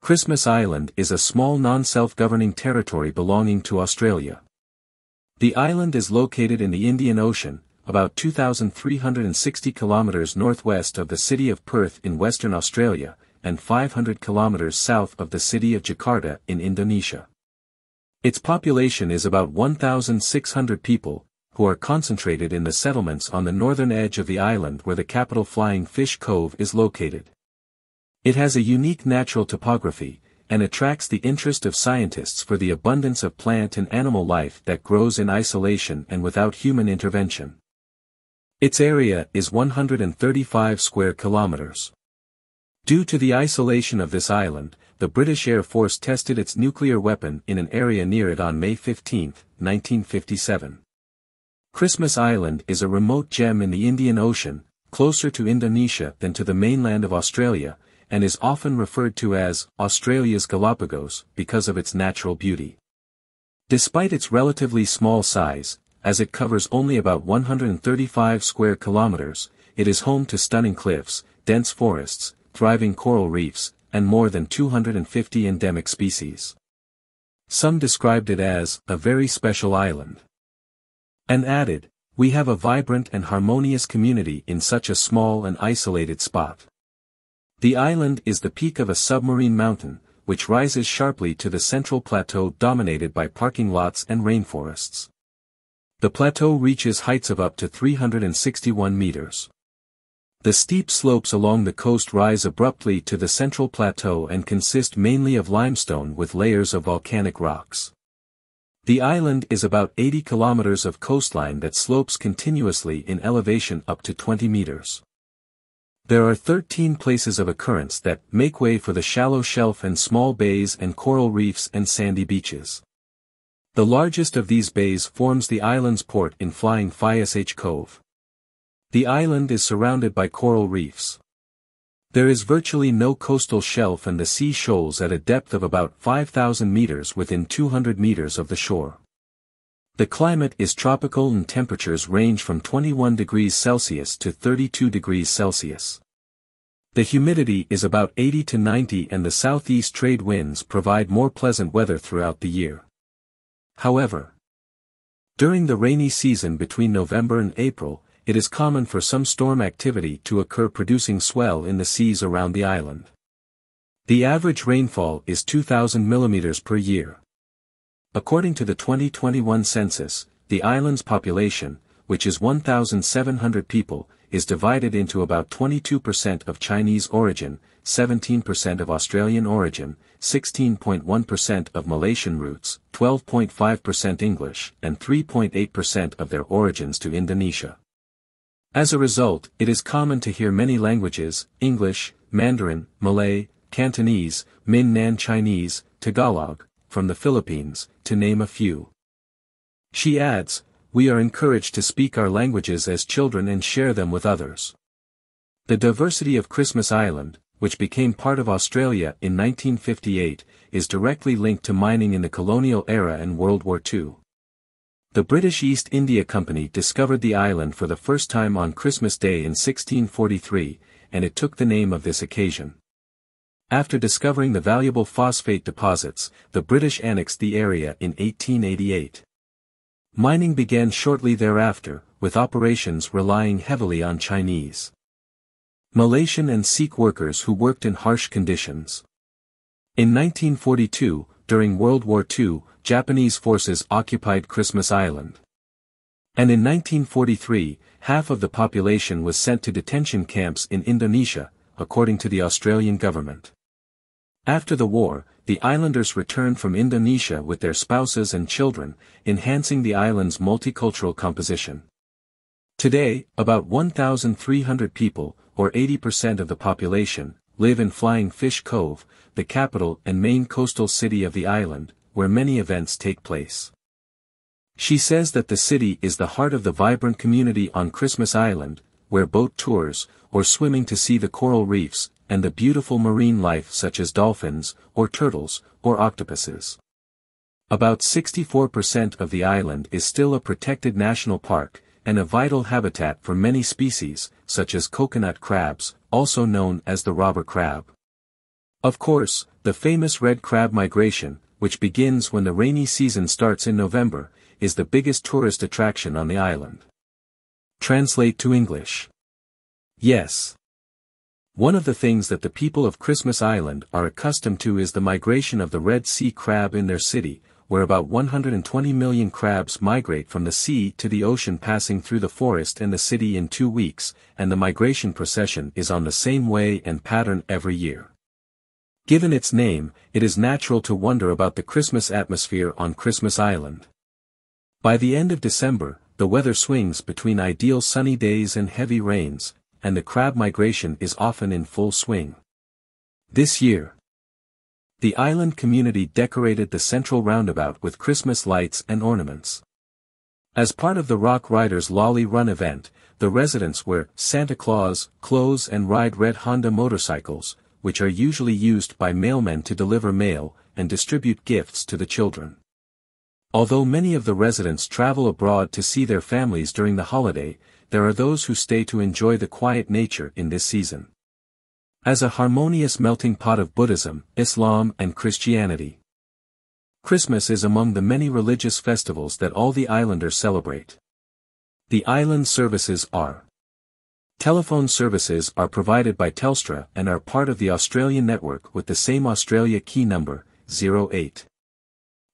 Christmas Island is a small non-self-governing territory belonging to Australia. The island is located in the Indian Ocean, about 2,360 kilometers northwest of the city of Perth in Western Australia, and 500 kilometers south of the city of Jakarta in Indonesia. Its population is about 1,600 people, who are concentrated in the settlements on the northern edge of the island where the capital Flying Fish Cove is located. It has a unique natural topography, and attracts the interest of scientists for the abundance of plant and animal life that grows in isolation and without human intervention. Its area is 135 square kilometers. Due to the isolation of this island, the British Air Force tested its nuclear weapon in an area near it on May 15, 1957. Christmas Island is a remote gem in the Indian Ocean, closer to Indonesia than to the mainland of Australia, and is often referred to as Australia's Galapagos because of its natural beauty. Despite its relatively small size, as it covers only about 135 square kilometers, it is home to stunning cliffs, dense forests, thriving coral reefs, and more than 250 endemic species. Some described it as a very special island. And added, "We have a vibrant and harmonious community in such a small and isolated spot." The island is the peak of a submarine mountain, which rises sharply to the central plateau dominated by parking lots and rainforests. The plateau reaches heights of up to 361 meters. The steep slopes along the coast rise abruptly to the central plateau and consist mainly of limestone with layers of volcanic rocks. The island is about 80 kilometers of coastline that slopes continuously in elevation up to 20 meters. There are 13 places of occurrence that make way for the shallow shelf and small bays and coral reefs and sandy beaches. The largest of these bays forms the island's port in Flying Fish Cove. The island is surrounded by coral reefs. There is virtually no coastal shelf and the sea shoals at a depth of about 5,000 meters within 200 meters of the shore. The climate is tropical and temperatures range from 21 degrees Celsius to 32 degrees Celsius. The humidity is about 80 to 90 and the southeast trade winds provide more pleasant weather throughout the year. However, during the rainy season between November and April, it is common for some storm activity to occur producing swell in the seas around the island. The average rainfall is 2,000 millimeters per year. According to the 2021 census, the island's population, which is 1,700 people, is divided into about 22% of Chinese origin, 17% of Australian origin, 16.1% of Malaysian roots, 12.5% English, and 3.8% of their origins to Indonesia. As a result, it is common to hear many languages, English, Mandarin, Malay, Cantonese, Min-Nan Chinese, Tagalog, from the Philippines, to name a few. She adds, "We are encouraged to speak our languages as children and share them with others." The diversity of Christmas Island, which became part of Australia in 1958, is directly linked to mining in the colonial era and World War II. The British East India Company discovered the island for the first time on Christmas Day in 1643, and it took the name of this occasion. After discovering the valuable phosphate deposits, the British annexed the area in 1888. Mining began shortly thereafter, with operations relying heavily on Chinese, Malaysian and Sikh workers who worked in harsh conditions. In 1942, during World War II, Japanese forces occupied Christmas Island. And in 1943, half of the population was sent to detention camps in Indonesia, according to the Australian government. After the war, the islanders returned from Indonesia with their spouses and children, enhancing the island's multicultural composition. Today, about 1,300 people, or 80% of the population, live in Flying Fish Cove, the capital and main coastal city of the island, where many events take place. She says that the city is the heart of the vibrant community on Christmas Island, where boat tours, or swimming to see the coral reefs, and the beautiful marine life such as dolphins, or turtles, or octopuses. About 64% of the island is still a protected national park, and a vital habitat for many species, such as coconut crabs, also known as the robber crab. Of course, the famous red crab migration, which begins when the rainy season starts in November, is the biggest tourist attraction on the island. Translate to English. Yes. One of the things that the people of Christmas Island are accustomed to is the migration of the Red Sea crab in their city, where about 120 million crabs migrate from the sea to the ocean, passing through the forest and the city in 2 weeks, and the migration procession is on the same way and pattern every year. Given its name, it is natural to wonder about the Christmas atmosphere on Christmas Island. By the end of December, the weather swings between ideal sunny days and heavy rains, and the crab migration is often in full swing. This year, the island community decorated the central roundabout with Christmas lights and ornaments. As part of the Rock Riders Lolly Run event, the residents wear Santa Claus clothes and ride red Honda motorcycles, which are usually used by mailmen to deliver mail and distribute gifts to the children. Although many of the residents travel abroad to see their families during the holiday, there are those who stay to enjoy the quiet nature in this season. As a harmonious melting pot of Buddhism, Islam and Christianity, Christmas is among the many religious festivals that all the islanders celebrate. The island services are: telephone services are provided by Telstra and are part of the Australian network with the same Australia key number, 08.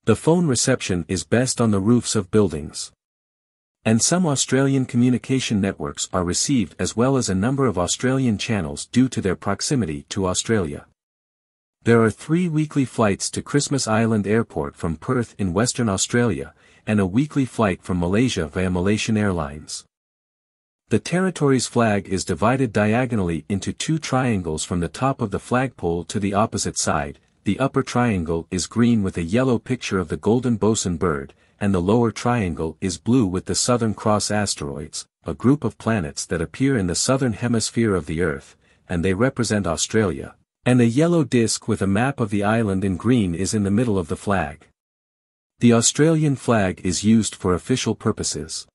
The phone reception is best on the roofs of buildings. And some Australian communication networks are received as well as a number of Australian channels due to their proximity to Australia. There are 3 weekly flights to Christmas Island Airport from Perth in Western Australia, and a weekly flight from Malaysia via Malaysian Airlines. The territory's flag is divided diagonally into 2 triangles from the top of the flagpole to the opposite side. The upper triangle is green with a yellow picture of the golden bosun bird, and the lower triangle is blue with the Southern Cross asteroids, a group of planets that appear in the southern hemisphere of the Earth, and they represent Australia, and a yellow disc with a map of the island in green is in the middle of the flag. The Australian flag is used for official purposes.